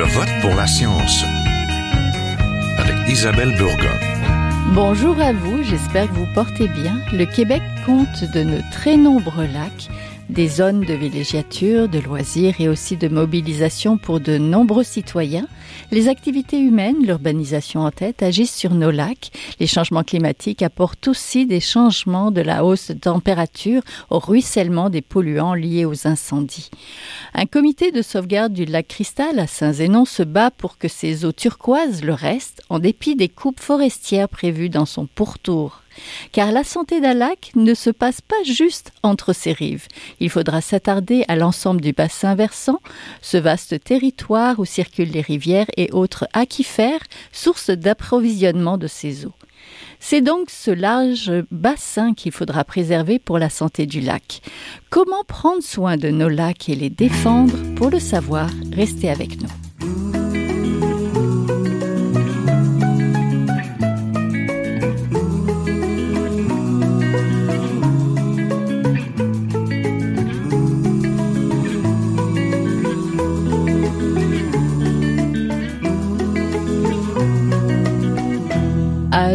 vote pour la science avec Isabelle Burgon. Bonjour à vous, j'espère que vous portez bien. Le Québec compte de très nombreux lacs, des zones de villégiature, de loisirs et aussi de mobilisation pour de nombreux citoyens. Les activités humaines, l'urbanisation en tête, agissent sur nos lacs. Les changements climatiques apportent aussi des changements de la hausse de température au ruissellement des polluants liés aux incendies. Un comité de sauvegarde du lac Cristal à Saint-Zénon se bat pour que ses eaux turquoises le restent, en dépit des coupes forestières prévues dans son pourtour. Car la santé d'un lac ne se passe pas juste entre ses rives. Il faudra s'attarder à l'ensemble du bassin versant, ce vaste territoire où circulent les rivières et autres aquifères, source d'approvisionnement de ces eaux. C'est donc ce large bassin qu'il faudra préserver pour la santé du lac. Comment prendre soin de nos lacs et les défendre? Pour le savoir, restez avec nous.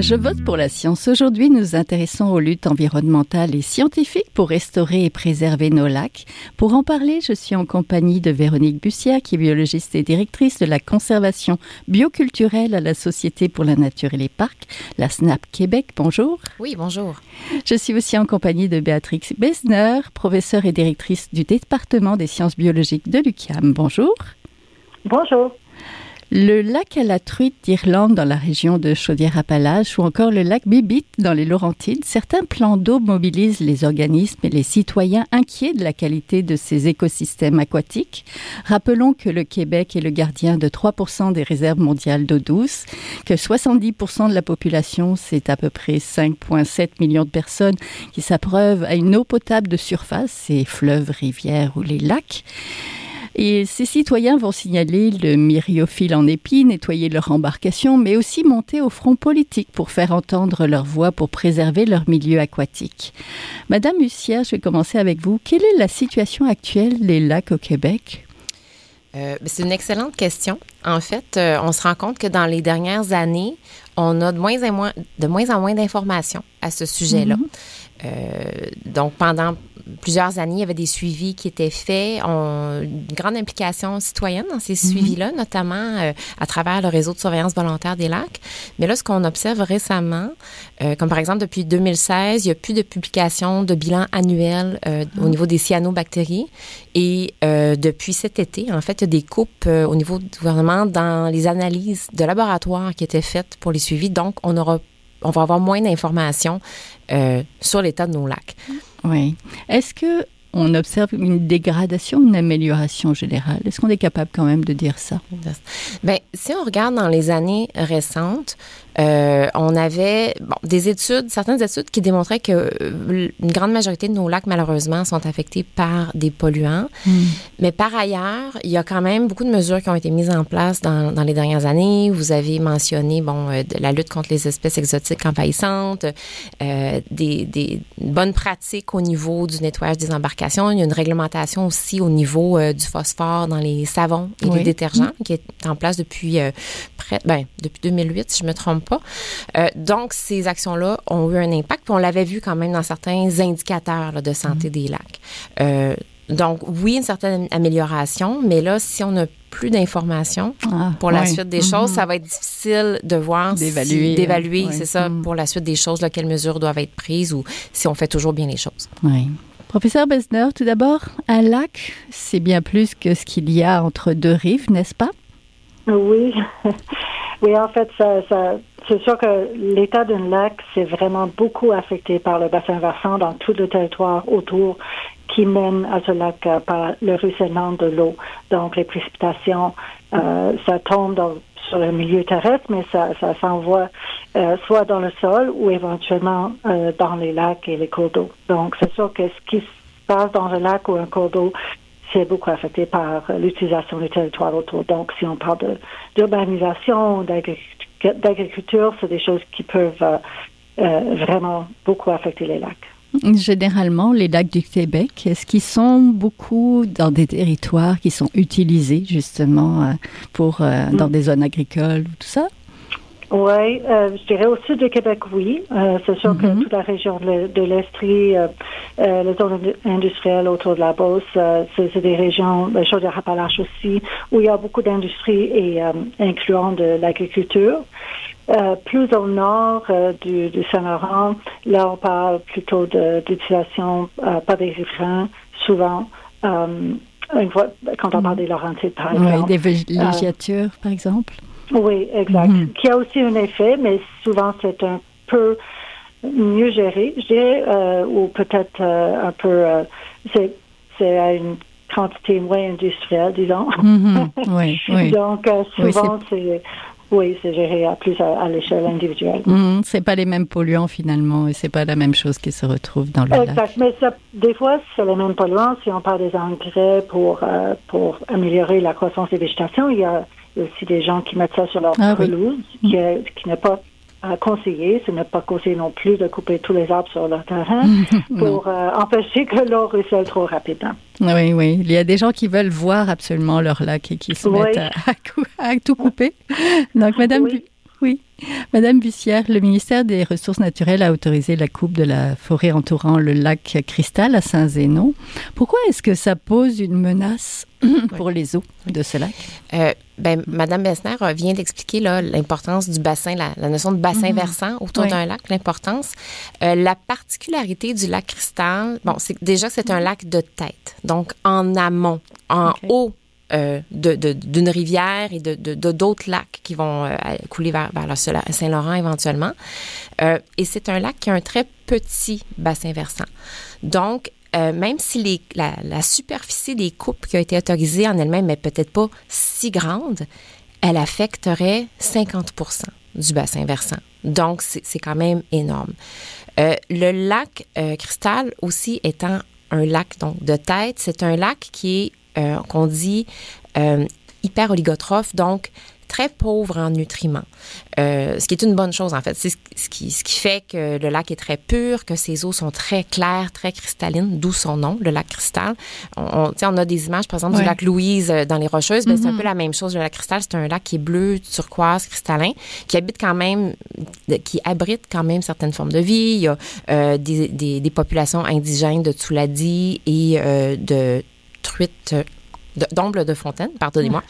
Je vote pour la science. Aujourd'hui, nous nous intéressons aux luttes environnementales et scientifiques pour restaurer et préserver nos lacs. Pour en parler, je suis en compagnie de Véronique Bussière, qui est biologiste et directrice de la conservation bioculturelle à la Société pour la nature et les parcs, la SNAP Québec. Bonjour. Oui, bonjour. Je suis aussi en compagnie de Béatrix Besner, professeure et directrice du département des sciences biologiques de l'UQAM. Bonjour. Bonjour. Le lac à la truite d'Irlande dans la région de Chaudière-Appalaches ou encore le lac Bibite dans les Laurentides, certains plans d'eau mobilisent les organismes et les citoyens inquiets de la qualité de ces écosystèmes aquatiques. Rappelons que le Québec est le gardien de 3% des réserves mondiales d'eau douce, que 70% de la population, c'est à peu près 5,7 millions de personnes qui s'abreuvent à une eau potable de surface, ces fleuves, rivières ou les lacs. Et ces citoyens vont signaler le myriophylle en épi, nettoyer leur embarcation, mais aussi monter au front politique pour faire entendre leur voix pour préserver leur milieu aquatique. Madame Bussière, je vais commencer avec vous. Quelle est la situation actuelle des lacs au Québec? C'est une excellente question. En fait, on se rend compte que dans les dernières années, on a de moins en moins d'informations à ce sujet-là. Donc, pendant plusieurs années, il y avait des suivis qui étaient faits, une grande implication citoyenne dans ces suivis-là, notamment à travers le réseau de surveillance volontaire des lacs. Mais là, ce qu'on observe récemment, comme par exemple depuis 2016, il n'y a plus de publication de bilan annuel au niveau des cyanobactéries. Et depuis cet été, en fait, il y a des coupes au niveau du gouvernement dans les analyses de laboratoire qui étaient faites pour les suivis. Donc, on va avoir moins d'informations sur l'état de nos lacs. Oui. Est-ce qu'on observe une dégradation ou une amélioration générale? Est-ce qu'on est capable quand même de dire ça? Bien, si on regarde dans les années récentes, on avait certaines études qui démontraient que une grande majorité de nos lacs, malheureusement, sont affectés par des polluants. Mais par ailleurs, il y a quand même beaucoup de mesures qui ont été mises en place dans les dernières années. Vous avez mentionné de la lutte contre les espèces exotiques envahissantes, des bonnes pratiques au niveau du nettoyage des embarcations. Il y a une réglementation aussi au niveau du phosphore dans les savons et les détergents qui est en place depuis 2008, si je ne me trompe pas. Donc, ces actions-là ont eu un impact, puis on l'avait vu quand même dans certains indicateurs là, de santé des lacs. Donc, oui, une certaine amélioration, mais là, si on n'a plus d'informations pour la suite des choses, ça va être difficile de voir d'évaluer, c'est ça, pour la suite des choses, là, quelles mesures doivent être prises ou si on fait toujours bien les choses. Oui. Professeur Besner, tout d'abord, un lac, c'est bien plus que ce qu'il y a entre deux rives, n'est-ce pas? Oui. Oui, en fait, c'est sûr que l'état d'un lac, c'est vraiment beaucoup affecté par le bassin versant dans tout le territoire autour qui mène à ce lac par le ruissellement de l'eau. Donc, les précipitations, ça tombe sur le milieu terrestre, mais ça s'envoie soit dans le sol ou éventuellement dans les lacs et les cours d'eau. Donc, c'est sûr que ce qui se passe dans le lac ou un cours d'eau, c'est beaucoup affecté par l'utilisation du territoire autour. Donc, si on parle d'urbanisation, d'agriculture, c'est des choses qui peuvent vraiment beaucoup affecter les lacs. Généralement, les lacs du Québec, est-ce qu'ils sont beaucoup dans des territoires qui sont utilisés justement dans des zones agricoles ou tout ça? Oui, je dirais au sud du Québec, oui. C'est sûr que toute la région de l'Estrie, les zones industrielles autour de la Beauce, c'est des régions, Chaudière-Appalaches aussi, où il y a beaucoup d'industries et incluant de l'agriculture. Plus au nord du Saint-Laurent, là on parle plutôt d'utilisation par des riverains, souvent. Une fois, quand on parle des Laurentides, par exemple. Oui, des villégiatures, par exemple. Oui, exact. Qui a aussi un effet, mais souvent c'est un peu mieux géré, je dirais, ou peut-être un peu, c'est à une quantité moins industrielle, disons. Oui, oui. Donc, souvent, c'est géré plus à l'échelle individuelle. C'est pas les mêmes polluants finalement, et c'est pas la même chose qui se retrouve dans le lac. Exact, mais des fois, c'est les mêmes polluants. Si on parle des engrais pour améliorer la croissance des végétations, il y a aussi des gens qui mettent ça sur leur pelouse, qui n'est pas conseillé. Ce n'est pas conseillé non plus de couper tous les arbres sur leur terrain pour empêcher que l'eau ruisselle trop rapidement. Oui, oui. Il y a des gens qui veulent voir absolument leur lac et qui se mettent à tout couper. Donc, Madame Bussière, le ministère des Ressources naturelles a autorisé la coupe de la forêt entourant le lac Cristal à Saint-Zénon. Pourquoi est-ce que ça pose une menace pour les eaux de ce lac? Madame Bessner vient d'expliquer l'importance du bassin, la notion de bassin versant autour d'un lac, l'importance. La particularité du lac Cristal, c'est déjà que c'est un lac de tête, donc en amont, en haut d'une rivière et d'autres lacs qui vont couler vers le Saint-Laurent éventuellement. Et c'est un lac qui a un très petit bassin versant. Donc, même si la superficie des coupes qui a été autorisée en elle-même n'est peut-être pas si grande, elle affecterait 50% du bassin versant. Donc, c'est quand même énorme. Le lac Cristal aussi étant un lac donc, de tête, c'est un lac qui est qu'on dit hyper oligotrophe, donc très pauvre en nutriments. Ce qui est une bonne chose, en fait. C'est ce qui fait que le lac est très pur, que ses eaux sont très claires, très cristallines, d'où son nom, le lac Cristal. On a des images, par exemple, du lac Louise dans les Rocheuses. C'est un peu la même chose. Le lac Cristal, c'est un lac qui est bleu, turquoise, cristallin, qui abrite quand même certaines formes de vie. Il y a des populations indigènes de Tsouladi et de truites, d'omble de fontaine, pardonnez-moi.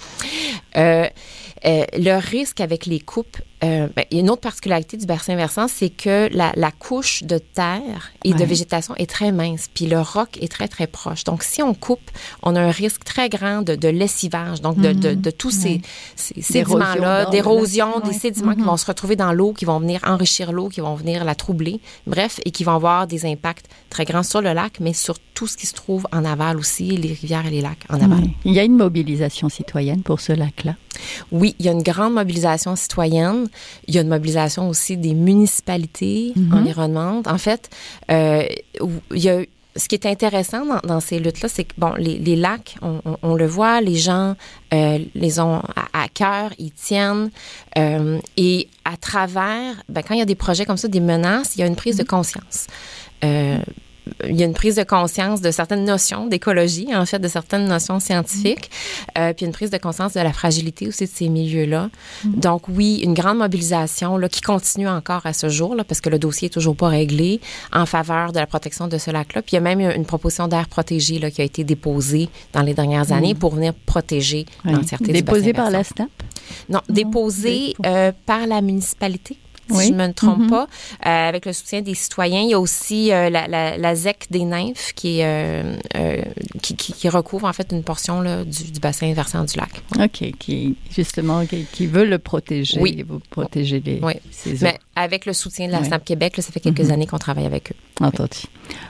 Le risque avec les coupes, il y a une autre particularité du bassin versant, c'est que la couche de terre et de végétation est très mince, puis le roc est très, très proche. Donc, si on coupe, on a un risque très grand de lessivage, donc de tous ces sédiments-là, d'érosion, des sédiments qui vont se retrouver dans l'eau, qui vont venir enrichir l'eau, qui vont venir la troubler, bref, et qui vont avoir des impacts très grands sur le lac, mais sur tout ce qui se trouve en aval aussi, les rivières et les lacs en aval. Il y a une mobilisation citoyenne pour ce lac-là? Oui, il y a une grande mobilisation citoyenne. Il y a une mobilisation aussi des municipalités environnantes. En fait, ce qui est intéressant dans ces luttes-là, c'est que, les lacs, on le voit, les gens les ont à cœur, ils tiennent. Et à travers, quand il y a des projets comme ça, des menaces, il y a une prise de conscience. Il y a une prise de conscience de certaines notions d'écologie, en fait, de certaines notions scientifiques, puis une prise de conscience de la fragilité aussi de ces milieux-là. Donc, oui, une grande mobilisation qui continue encore à ce jour, parce que le dossier n'est toujours pas réglé, en faveur de la protection de ce lac-là. Puis, il y a même une proposition d'aire protégée qui a été déposée dans les dernières années pour venir protéger l'entièreté du bassin Déposée par la SNAP? Non, déposée par la municipalité. Si je ne me trompe pas, avec le soutien des citoyens. Il y a aussi la ZEC des Nymphes qui recouvre en fait une portion du bassin versant du lac. OK, qui veut le protéger. Oui. Vous protéger ces eaux. Mais avec le soutien de la SNAP Québec, ça fait quelques années qu'on travaille avec eux. Entendu.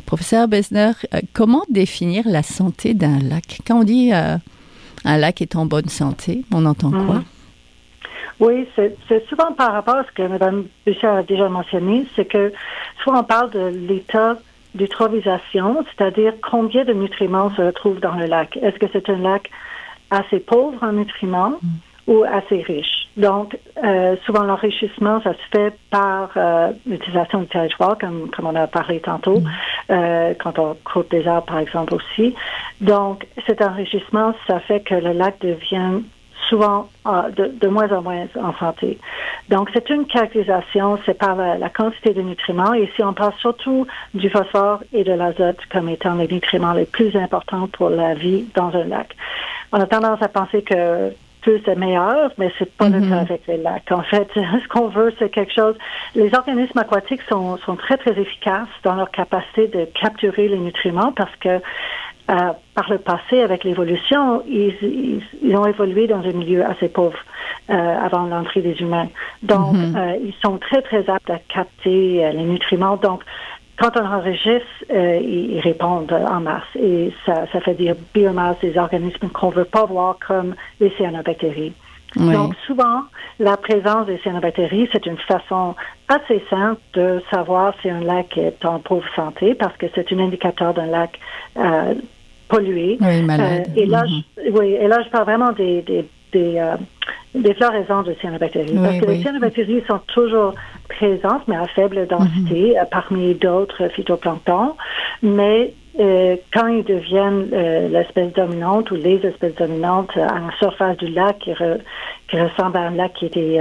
Professeur Bessner, comment définir la santé d'un lac? Quand on dit un lac est en bonne santé, on entend quoi? Oui, c'est souvent par rapport à ce que Mme Bussière a déjà mentionné, c'est que souvent on parle de l'état d'eutrophisation, c'est-à-dire combien de nutriments se retrouvent dans le lac. Est-ce que c'est un lac assez pauvre en nutriments ou assez riche? Donc, souvent l'enrichissement, ça se fait par l'utilisation du territoire, comme on a parlé tantôt, quand on coupe des arbres, par exemple, aussi. Donc, cet enrichissement, ça fait que le lac devient souvent de moins en moins en santé. Donc, c'est une caractérisation, c'est par la quantité de nutriments. Et si on parle surtout du phosphore et de l'azote comme étant les nutriments les plus importants pour la vie dans un lac. On a tendance à penser que plus est meilleur, mais c'est pas le cas avec les lacs. En fait, ce qu'on veut, c'est quelque chose. Les organismes aquatiques sont très, très efficaces dans leur capacité de capturer les nutriments parce que par le passé, avec l'évolution, ils ont évolué dans un milieu assez pauvre avant l'entrée des humains. Donc, ils sont très, très aptes à capter les nutriments. Donc, quand on enregistre, ils répondent en masse. Et ça fait des biomasses des organismes qu'on ne veut pas voir comme les cyanobactéries. Oui. Donc, souvent, la présence des cyanobactéries, c'est une façon assez simple de savoir si un lac est en pauvre santé parce que c'est un indicateur d'un lac pollué. Oui, malade. Et là, je parle vraiment des floraisons de cyanobactéries. Parce que les cyanobactéries sont toujours présentes, mais à faible densité, parmi d'autres phytoplanctons. Mais quand ils deviennent l'espèce dominante ou les espèces dominantes à la surface du lac qui ressemble à un lac qui était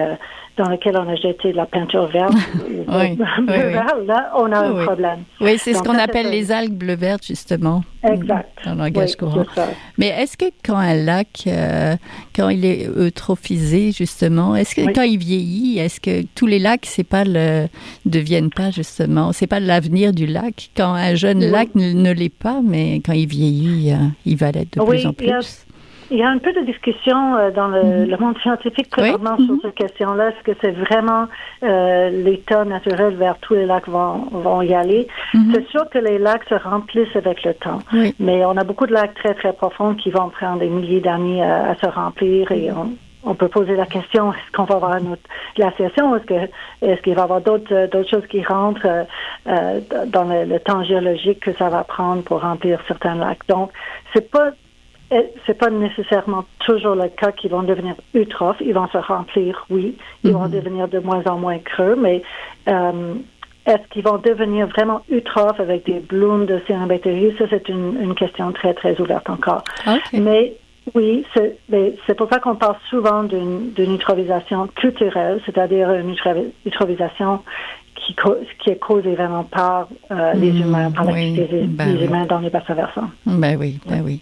dans lequel on a jeté de la peinture verte bleu-vert, là, on a un problème. Oui, c'est ce qu'on appelle les algues bleu-vertes, justement. Exact. Dans le langage courant. Mais est-ce que quand un lac, quand il est eutrophisé, justement, est-ce que quand il vieillit, est-ce que tous les lacs, deviennent pas, justement, c'est pas l'avenir du lac? Quand un jeune lac ne l'est pas, mais quand il vieillit, il va l'être de plus en plus. Il y a un peu de discussion dans le monde scientifique présentement sur cette question-là. Est-ce que c'est vraiment l'état naturel vers tous les lacs vont y aller? C'est sûr que les lacs se remplissent avec le temps. Mais on a beaucoup de lacs très, très profonds qui vont prendre des milliers d'années à se remplir et on peut poser la question, est-ce qu'on va avoir une autre glaciation? Est-ce qu'il va y avoir d'autres choses qui rentrent dans le temps géologique que ça va prendre pour remplir certains lacs? Donc, c'est pas nécessairement toujours le cas qu'ils vont devenir eutrophes. Ils vont se remplir, oui. Ils vont devenir de moins en moins creux, mais est-ce qu'ils vont devenir vraiment eutrophes avec des blooms de cyanobactéries? Ça, c'est une question très, très ouverte encore. Okay. Mais oui, c'est pour ça qu'on parle souvent d'une eutrophisation culturelle, c'est-à-dire une eutrophisation qui est causée vraiment par les humains, par l'activité des humains dans les bassins versants. Oui.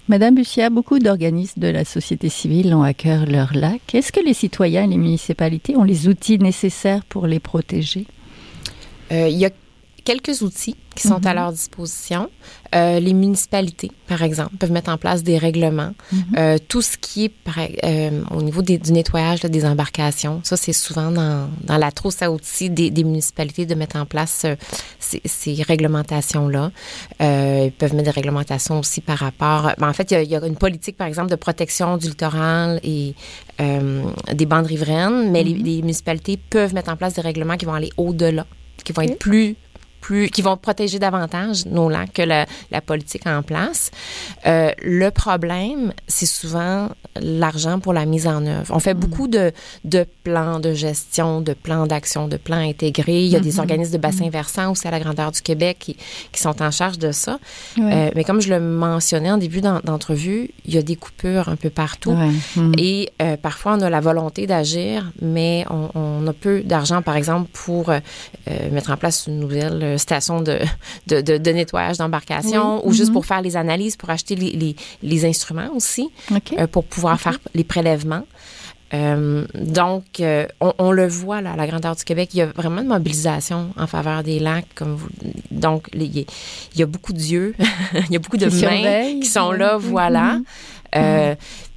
Madame Bussière, beaucoup d'organismes de la société civile ont à cœur leurs lacs. Est-ce que les citoyens et les municipalités ont les outils nécessaires pour les protéger? Il y a quelques outils qui sont à leur disposition. Les municipalités, par exemple, peuvent mettre en place des règlements. Tout ce qui est au niveau du nettoyage des embarcations, ça, c'est souvent dans la trousse à outils des municipalités de mettre en place ces réglementations-là. Ils peuvent mettre des réglementations aussi par rapport... en fait, il y a une politique, par exemple, de protection du littoral et des bandes riveraines, mais les municipalités peuvent mettre en place des règlements qui vont aller au-delà, qui vont être qui vont protéger davantage nos lacs que la politique en place. Le problème, c'est souvent l'argent pour la mise en œuvre. On fait beaucoup de plans de gestion, de plans d'action, de plans intégrés. Il y a des organismes de bassins versants aussi à la grandeur du Québec qui sont en charge de ça. Mais comme je le mentionnais en début d'entrevue, il y a des coupures un peu partout. Et parfois, on a la volonté d'agir, mais on a peu d'argent, par exemple, pour mettre en place une nouvelle station de nettoyage d'embarcation ou juste pour faire les analyses, pour acheter les instruments aussi, pour pouvoir faire les prélèvements. Donc, on le voit là, à la grandeur du Québec, il y a vraiment une mobilisation en faveur des lacs. Donc, il y a beaucoup d'yeux, il y a beaucoup de mains qui sont là, voilà.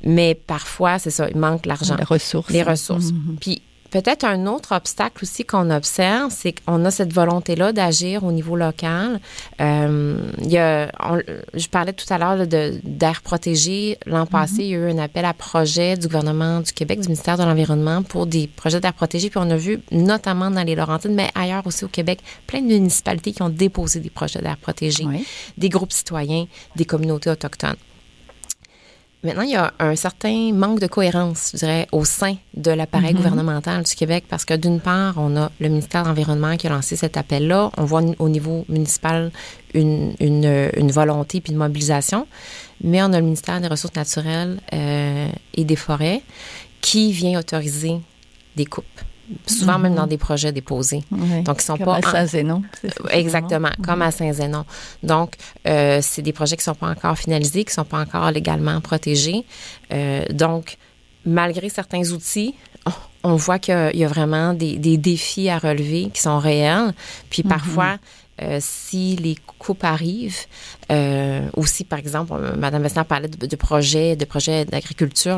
Mais parfois, c'est ça, il manque l'argent. Les ressources. Puis, peut-être un autre obstacle aussi qu'on observe, c'est qu'on a cette volonté-là d'agir au niveau local. Je parlais tout à l'heure d'air protégé. L'an passé, il y a eu un appel à projet du gouvernement du Québec, du ministère de l'Environnement, pour des projets d'air protégé. Puis on a vu, notamment dans les Laurentides, mais ailleurs aussi au Québec, plein de municipalités qui ont déposé des projets d'air protégé, des groupes citoyens, des communautés autochtones. Maintenant, il y a un certain manque de cohérence, je dirais, au sein de l'appareil gouvernemental du Québec, parce que d'une part, on a le ministère de l'Environnement qui a lancé cet appel-là. On voit au niveau municipal une volonté puis une mobilisation, mais on a le ministère des Ressources naturelles et des Forêts qui vient autoriser des coupes. Souvent même dans des projets déposés. Oui, donc, ils sont comme pas à Saint-Zénon. Exactement, comme à Saint-Zénon. Donc, c'est des projets qui ne sont pas encore finalisés, qui ne sont pas encore légalement protégés. Donc, malgré certains outils, on voit qu'il y a vraiment des défis à relever qui sont réels. Puis parfois, si les coupes arrivent, aussi, par exemple, Mme Vessner parlait de projets d'agriculture.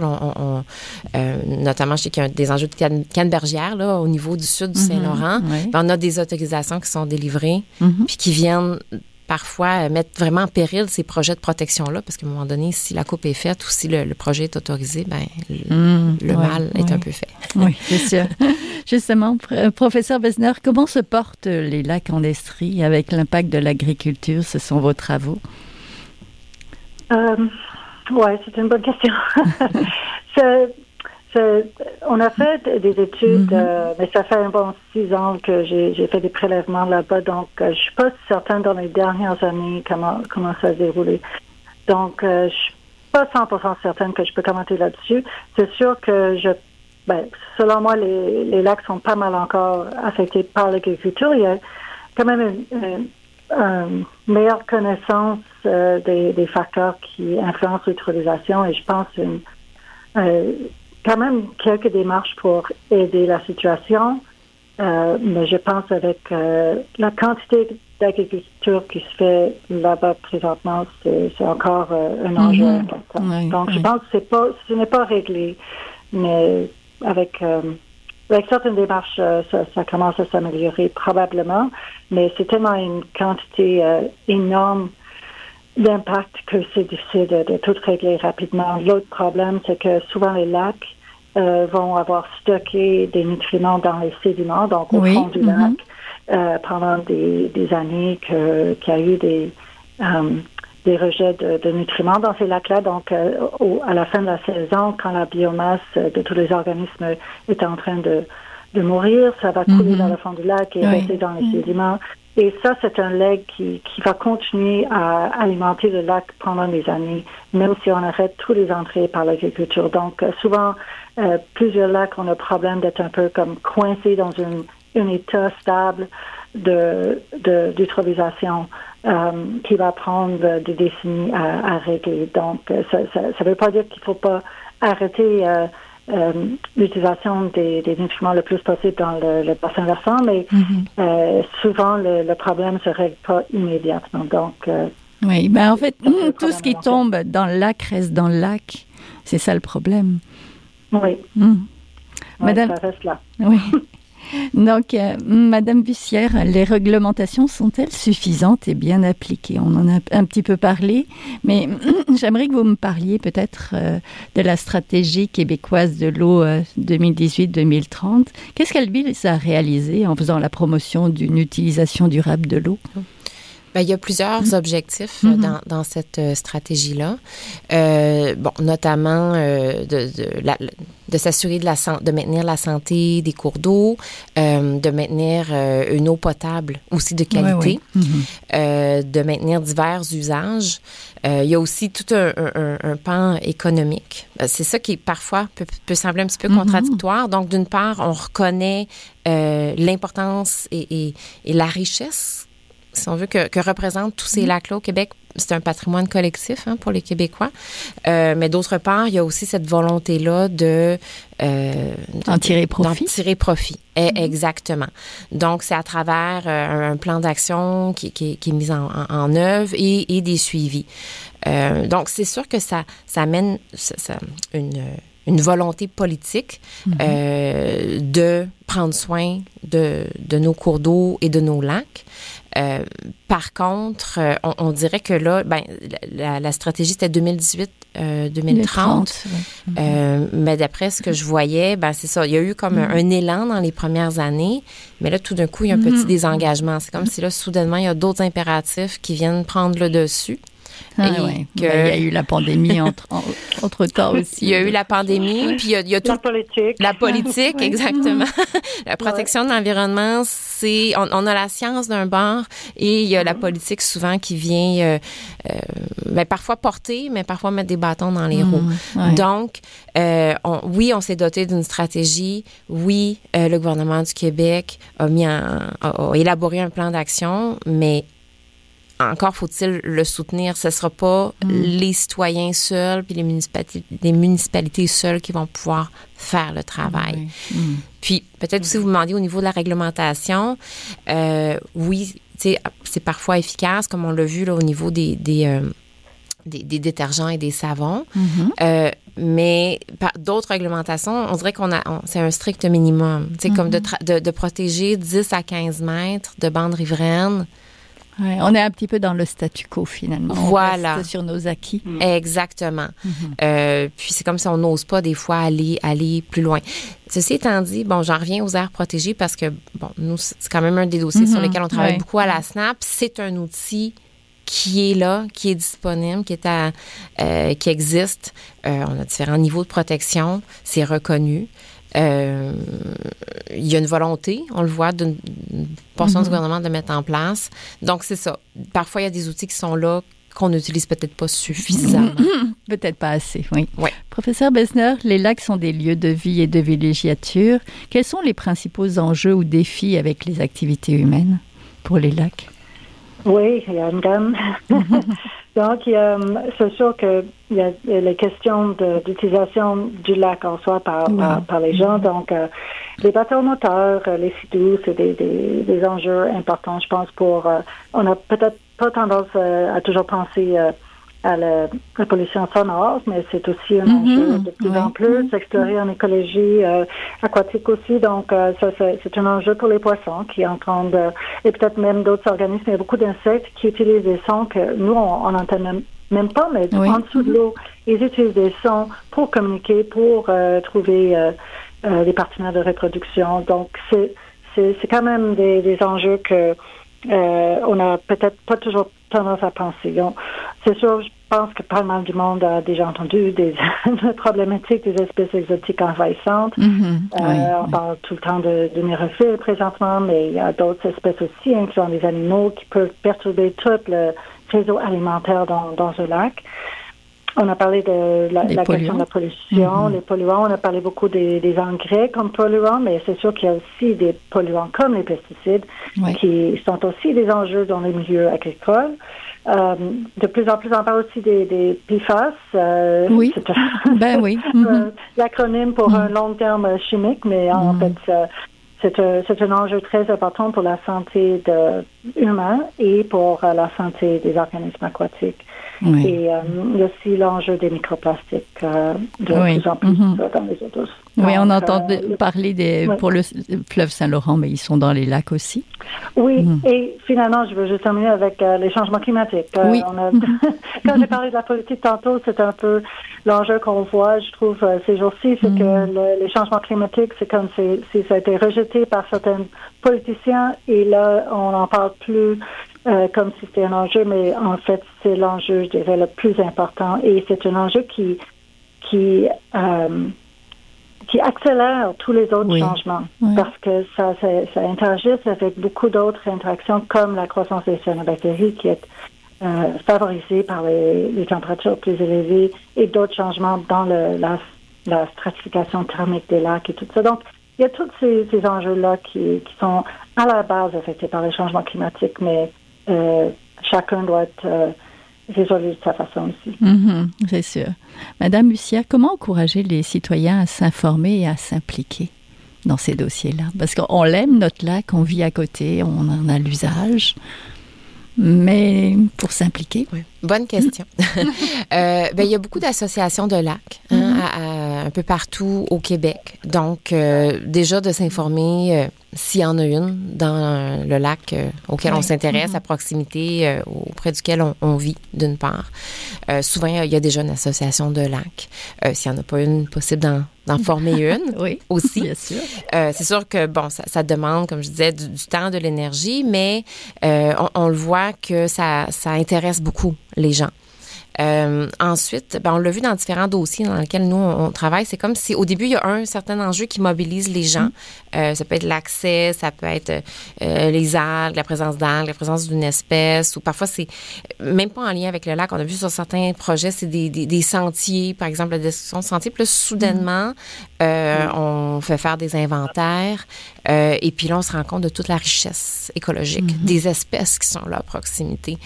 Notamment, je sais qu'il y a des enjeux de cannebergière là, au niveau du sud du Saint-Laurent. On a des autorisations qui sont délivrées puis qui viennent parfois mettre vraiment en péril ces projets de protection-là, parce qu'à un moment donné, si la coupe est faite ou si le projet est autorisé, le mal est un peu fait. Oui, c'est sûr. Justement, professeur Vessner, comment se portent les lacs en Estrie avec l'impact de l'agriculture? Ce sont vos travaux. Oui, c'est une bonne question. On a fait des études, mais ça fait un bon 6 ans que j'ai fait des prélèvements là-bas, donc je suis pas certaine dans les dernières années comment ça a déroulé. Donc, je suis pas 100% certaine que je peux commenter là-dessus. C'est sûr que selon moi, les lacs sont pas mal encore affectés par l'agriculture. Il y a quand même une meilleure connaissance des facteurs qui influencent l'utilisation, et je pense quand même quelques démarches pour aider la situation, mais je pense avec la quantité d'agriculture qui se fait là-bas présentement, c'est encore un enjeu important. Donc, je pense que ce n'est pas réglé, mais avec certaines démarches, ça commence à s'améliorer probablement, mais c'est tellement une quantité énorme d'impact que c'est difficile de tout régler rapidement. L'autre problème, c'est que souvent les lacs vont avoir stocké des nutriments dans les sédiments, donc au fond du lac, pendant des années qu'il y a eu des rejets de nutriments dans ces lacs-là. Donc, à la fin de la saison, quand la biomasse de tous les organismes est en train de mourir, ça va couler dans le fond du lac et rester dans les sédiments. Et ça, c'est un leg qui va continuer à alimenter le lac pendant des années, même si on arrête tous les entrées par l'agriculture. Donc, souvent, plusieurs lacs ont le problème d'être un peu comme coincés dans un état stable d'utilisation qui va prendre des décennies à régler. Donc, ça ne veut pas dire qu'il ne faut pas arrêter l'utilisation des nutriments le plus possible dans le bassin versant, mais souvent le problème ne se règle pas immédiatement. Donc, oui, en fait, tout ce qui tombe dans le lac reste dans le lac. C'est ça le problème. Oui. Madame, ça reste là. Oui. Donc, Madame Bussière, les réglementations sont-elles suffisantes et bien appliquées? On en a un petit peu parlé, mais j'aimerais que vous me parliez peut-être de la stratégie québécoise de l'eau 2018-2030. Qu'est-ce qu'elle vise à réaliser en faisant la promotion d'une utilisation durable de l'eau? Il y a plusieurs objectifs dans cette stratégie-là. Notamment de s'assurer de maintenir la santé des cours d'eau, de maintenir une eau potable aussi de qualité, de maintenir divers usages. Il y a aussi tout un pan économique. C'est ça qui parfois peut sembler un petit peu contradictoire. Donc, d'une part, on reconnaît l'importance et la richesse, si on veut, que représentent tous ces lacs-là au Québec. C'est un patrimoine collectif pour les Québécois. Mais d'autre part, il y a aussi cette volonté-là d'en tirer profit. D'en tirer profit, exactement. Donc, c'est à travers un plan d'action qui est mis en œuvre et des suivis. Donc, c'est sûr que ça amène une volonté politique de prendre soin de nos cours d'eau et de nos lacs. Par contre, on dirait que là, la stratégie, c'était 2018-2030. Mais d'après ce que je voyais, c'est ça. Il y a eu comme un élan dans les premières années, mais là, tout d'un coup, il y a un petit désengagement. C'est comme si là, soudainement, il y a d'autres impératifs qui viennent prendre le dessus. Ouais. Il y a eu la pandémie entre-temps aussi. Il y a eu la pandémie, puis il y a tout... La politique, exactement. La protection de l'environnement, c'est... On a la science d'un bord et il y a la politique souvent qui vient parfois porter, mais parfois mettre des bâtons dans les roues. Donc, on s'est doté d'une stratégie. Oui, le gouvernement du Québec a élaboré un plan d'action, mais encore faut-il le soutenir. Ce ne sera pas les citoyens seuls puis les municipalités seules qui vont pouvoir faire le travail. Puis, peut-être aussi vous demandiez au niveau de la réglementation, oui, c'est parfois efficace, comme on l'a vu là, au niveau des détergents et des savons. Mais d'autres réglementations, on dirait c'est un strict minimum. Comme de protéger 10 à 15 mètres de bandes riveraines. Ouais, on est un petit peu dans le statu quo, finalement. Voilà. On reste sur nos acquis. Exactement. Puis c'est comme si on n'ose pas des fois aller plus loin. Ceci étant dit, j'en reviens aux aires protégées parce que, nous, c'est quand même un des dossiers sur lesquels on travaille beaucoup à la SNAP. C'est un outil qui est là, qui est disponible, qui existe. On a différents niveaux de protection. C'est reconnu. Il y a une volonté, on le voit, d'une portion du gouvernement de le mettre en place. Donc, c'est ça. Parfois, il y a des outils qui sont là qu'on n'utilise peut-être pas suffisamment. Peut-être pas assez, oui. Ouais. Professeur Besner, les lacs sont des lieux de vie et de villégiature. Quels sont les principaux enjeux ou défis avec les activités humaines pour les lacs? Oui, il y a une gamme. Donc, c'est sûr qu'il y a les questions d'utilisation du lac en soi par les gens. Donc, les bateaux moteurs, les sidous, c'est des enjeux importants, je pense, on n'a peut-être pas tendance à toujours penser à la pollution sonore, mais c'est aussi un enjeu de plus en plus, s'explorer en écologie aquatique aussi. Donc, ça, c'est un enjeu pour les poissons qui est en train et peut-être même d'autres organismes. Il y a beaucoup d'insectes qui utilisent des sons que nous, on n'entend même pas, mais en dessous de l'eau, ils utilisent des sons pour communiquer, pour trouver des partenaires de reproduction. Donc, c'est quand même des enjeux que on n'a peut-être pas toujours tendance à penser. Donc, c'est sûr, je pense que pas mal du monde a déjà entendu des problématiques des espèces exotiques envahissantes. On parle tout le temps de nérophiles présentement, mais il y a d'autres espèces aussi, incluant des animaux qui peuvent perturber tout le réseau alimentaire dans un lac. On a parlé de la question de la pollution, les polluants. On a parlé beaucoup des engrais comme polluants, mais c'est sûr qu'il y a aussi des polluants comme les pesticides qui sont aussi des enjeux dans les milieux agricoles. De plus en plus, on parle aussi des PFAS. L'acronyme pour un long terme chimique, mais en fait, c'est un enjeu très important pour la santé humaine et pour la santé des organismes aquatiques. Et il y a aussi l'enjeu des microplastiques de plus en plus dans les eaux douces. Oui, on entend parler pour le fleuve Saint-Laurent, mais ils sont dans les lacs aussi. Oui, et finalement, je veux juste terminer avec les changements climatiques. Quand j'ai parlé de la politique tantôt, c'est un peu l'enjeu qu'on voit, je trouve, ces jours-ci, c'est que les changements climatiques, c'est comme si ça a été rejeté par certains politiciens, et là, on n'en parle plus comme si c'était un enjeu, mais en fait, c'est l'enjeu, je dirais, le plus important, et c'est un enjeu qui accélère tous les autres changements, parce que ça interagit avec beaucoup d'autres interactions, comme la croissance des cyanobactéries, qui est favorisée par les températures plus élevées, et d'autres changements dans la stratification thermique des lacs et tout ça. Donc, il y a tous ces enjeux-là qui sont à la base affectés par les changements climatiques, mais chacun doit être résolu de sa façon aussi. C'est sûr. Madame Bussière, comment encourager les citoyens à s'informer et à s'impliquer dans ces dossiers-là? Parce qu'on l'aime, notre lac, on vit à côté, on en a l'usage. Mais pour s'impliquer? Bonne question. Il y a beaucoup d'associations de lacs un peu partout au Québec. Donc, déjà de s'informer s'il y en a une dans le lac auquel on s'intéresse, à proximité, auprès duquel on vit, d'une part. Souvent, il y a déjà une association de lacs. S'il n'y en a pas une, possible d'en former une aussi. Bien sûr. C'est sûr que, ça demande, comme je disais, du temps, de l'énergie, mais on le voit que ça intéresse beaucoup les gens. Ensuite, on l'a vu dans différents dossiers dans lesquels nous, on travaille. C'est comme si, au début, il y a un certain enjeu qui mobilise les gens. Ça peut être l'accès, ça peut être les algues, la présence d'algues, la présence d'une espèce, ou parfois, c'est même pas en lien avec le lac. On a vu sur certains projets, c'est des sentiers, par exemple, la destruction de sentiers. Puis là, soudainement, on fait faire des inventaires et puis là, on se rend compte de toute la richesse écologique, des espèces qui sont là à proximité.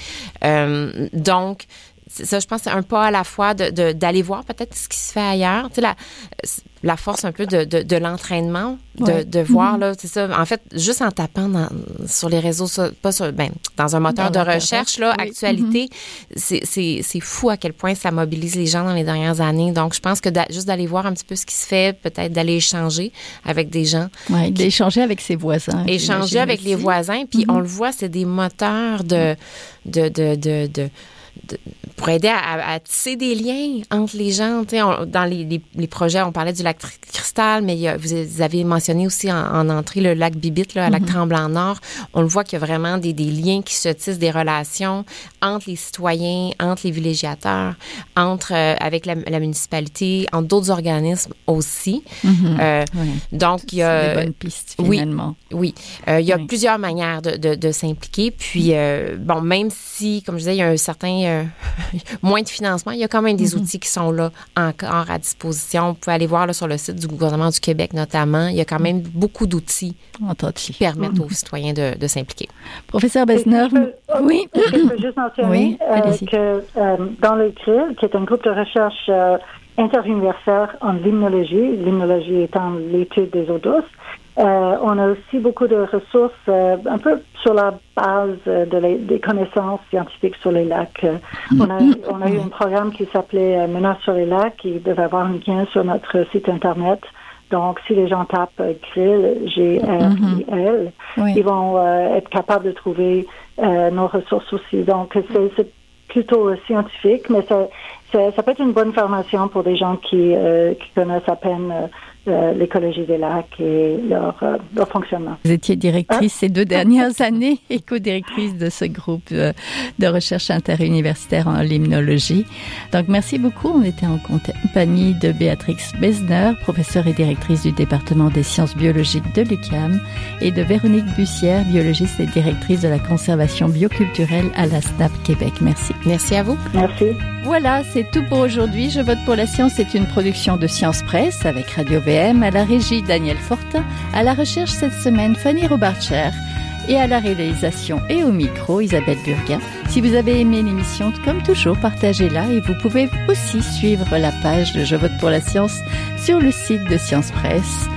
Donc, ça, je pense, c'est un pas à la fois d'aller voir peut-être ce qui se fait ailleurs. Tu sais, la force un peu de l'entraînement, de voir, là, c'est ça. En fait, juste en tapant sur les réseaux, dans un moteur de recherche, là, actualité, c'est fou à quel point ça mobilise les gens dans les dernières années. Donc, je pense que juste d'aller voir un petit peu ce qui se fait, peut-être d'aller échanger avec des gens. Oui, d'échanger avec ses voisins. Échanger avec les voisins. Puis, on le voit, c'est des moteurs pour aider à tisser des liens entre les gens. Dans les projets, on parlait du lac Cristal, mais vous avez mentionné aussi en entrée le lac Bibite, là, à lac Tremblant-Nord. On le voit qu'il y a vraiment des liens qui se tissent, des relations entre les citoyens, entre les villégiateurs, avec la municipalité, entre d'autres organismes aussi. Donc, il y a... C'est des bonnes pistes, finalement. Oui. Il y a plusieurs manières de s'impliquer. Puis, même si, comme je disais, il y a un certain... moins de financement, il y a quand même des outils qui sont là encore à disposition. Vous pouvez aller voir là, sur le site du gouvernement du Québec notamment. Il y a quand même beaucoup d'outils qui permettent aux citoyens de s'impliquer. Professeur Besner, oui. Je peux juste mentionner que dans le CRIL, qui est un groupe de recherche interuniversitaire en limnologie étant l'étude des eaux douces, on a aussi beaucoup de ressources un peu sur la base des connaissances scientifiques sur les lacs. On a eu un programme qui s'appelait Menaces sur les lacs qui devait avoir un lien sur notre site Internet. Donc, si les gens tapent GRIL, G-R-I-L, ils vont être capables de trouver nos ressources aussi. Donc, c'est plutôt scientifique, mais ça peut être une bonne formation pour des gens qui connaissent à peine l'écologie des lacs et leur fonctionnement. Vous étiez directrice ces 2 dernières années et co-directrice de ce groupe de recherche interuniversitaire en limnologie. Donc, merci beaucoup. On était en compagnie de Béatrix Besner, professeure et directrice du département des sciences biologiques de l'UQAM, et de Véronique Bussière, biologiste et directrice de la conservation bioculturelle à la SNAP Québec. Merci. Merci à vous. Merci. Voilà, c'est tout pour aujourd'hui. Je vote pour la science c'est une production de Science Presse avec Radio VM, à la régie Daniel Fortin, à la recherche cette semaine Fanny Robarcher et à la réalisation et au micro Isabelle Burguin. Si vous avez aimé l'émission, comme toujours, partagez-la et vous pouvez aussi suivre la page de Je vote pour la science sur le site de Science Presse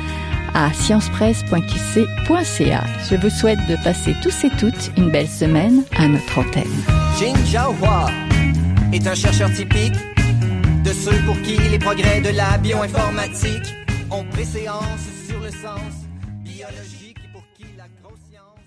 à sciencepresse.qc.ca. Je vous souhaite de passer tous et toutes une belle semaine à notre antenne. Jin Jiahua est un chercheur typique de ceux pour qui les progrès de la bioinformatique ont préséance sur le sens biologique et pour qui la grosse science...